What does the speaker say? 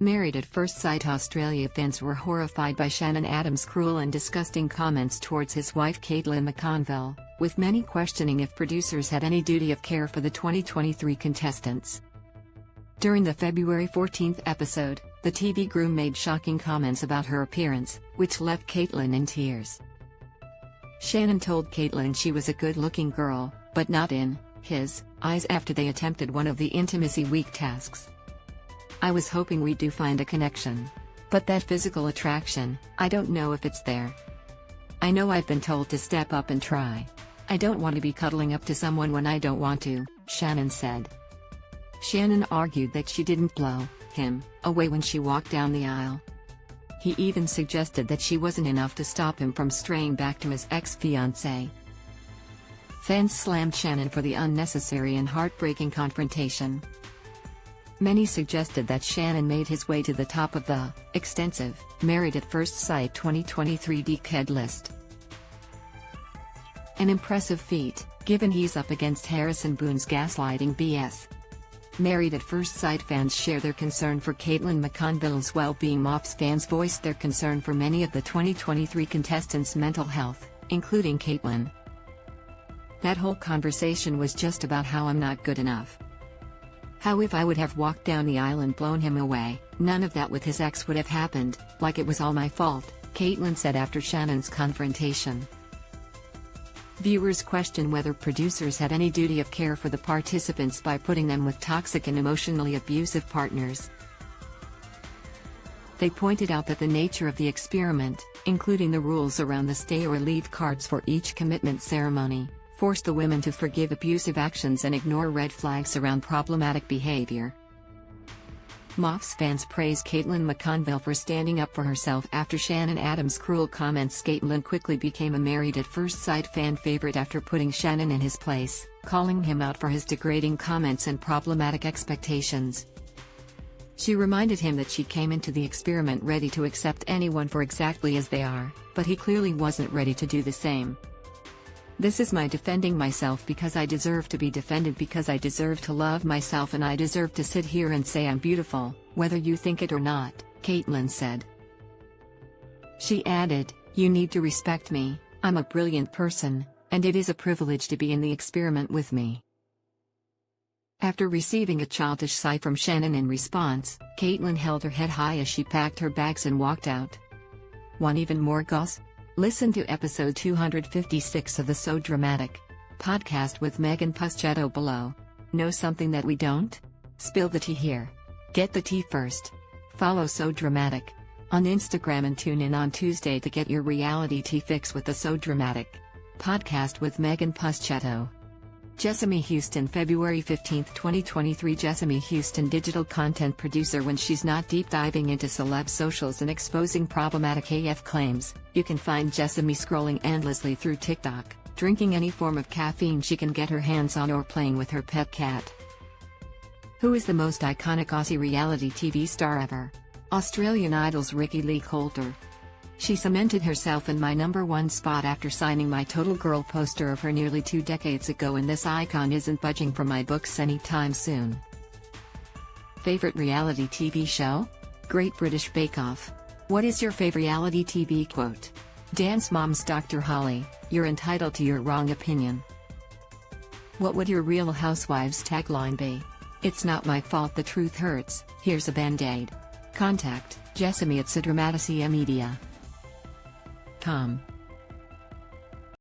Married at First Sight Australia fans were horrified by Shannon Adams' cruel and disgusting comments towards his wife Caitlin McConville, with many questioning if producers had any duty of care for the 2023 contestants. During the February 14 episode, the TV groom made shocking comments about her appearance, which left Caitlin in tears. Shannon told Caitlin she was a good-looking girl, but not in his eyes after they attempted one of the Intimacy Week tasks. "I was hoping we do find a connection. But that physical attraction, I don't know if it's there. I know I've been told to step up and try. I don't want to be cuddling up to someone when I don't want to," Shannon said. Shannon argued that she didn't blow him away when she walked down the aisle. He even suggested that she wasn't enough to stop him from straying back to his ex-fiancée. Fans slammed Shannon for the unnecessary and heartbreaking confrontation. Many suggested that Shannon made his way to the top of the extensive Married at First Sight 2023 Decade list. An impressive feat, given he's up against Harrison Boone's gaslighting BS. Married at First Sight fans share their concern for Caitlin McConville's well-being. MOFS fans voiced their concern for many of the 2023 contestants' mental health, including Caitlin. "That whole conversation was just about how I'm not good enough. How if I would have walked down the aisle and blown him away, none of that with his ex would have happened, like it was all my fault," Caitlin said after Shannon's confrontation. Viewers question whether producers had any duty of care for the participants by putting them with toxic and emotionally abusive partners. They pointed out that the nature of the experiment, including the rules around the stay or leave cards for each commitment ceremony, forced the women to forgive abusive actions and ignore red flags around problematic behavior. MOFS fans praise Caitlin McConville for standing up for herself after Shannon Adams' cruel comments. Caitlin quickly became a Married at First Sight fan favorite after putting Shannon in his place, calling him out for his degrading comments and problematic expectations. She reminded him that she came into the experiment ready to accept anyone for exactly as they are, but he clearly wasn't ready to do the same. "This is my defending myself because I deserve to be defended, because I deserve to love myself, and I deserve to sit here and say I'm beautiful, whether you think it or not," Caitlin said. She added, "You need to respect me, I'm a brilliant person, and it is a privilege to be in the experiment with me." After receiving a childish sigh from Shannon in response, Caitlin held her head high as she packed her bags and walked out. Want even more goss? Listen to episode 256 of the So Dramatic podcast with Megan Puschetto below. Know something that we don't? Spill the tea here. Get the tea first. Follow So Dramatic on Instagram and tune in on Tuesday to get your reality tea fix with the So Dramatic podcast with Megan Puschetto. Jessamy Houston, February 15, 2023. Jessamy Houston, digital content producer. When she's not deep diving into celeb socials and exposing problematic AF claims, you can find Jessamy scrolling endlessly through TikTok, drinking any form of caffeine she can get her hands on, or playing with her pet cat. Who is the most iconic Aussie reality TV star ever? Australian Idol's Ricki Lee Coulter. She cemented herself in my #1 spot after signing my Total Girl poster of her nearly 2 decades ago, and this icon isn't budging from my books anytime soon. Favorite reality TV show? Great British Bake Off. What is your favorite reality TV quote? Dance Moms. Dr. Holly, you're entitled to your wrong opinion. What would your Real Housewives tagline be? It's not my fault the truth hurts, here's a band-aid. Contact Jessamy at SoDramaticaMedia.com.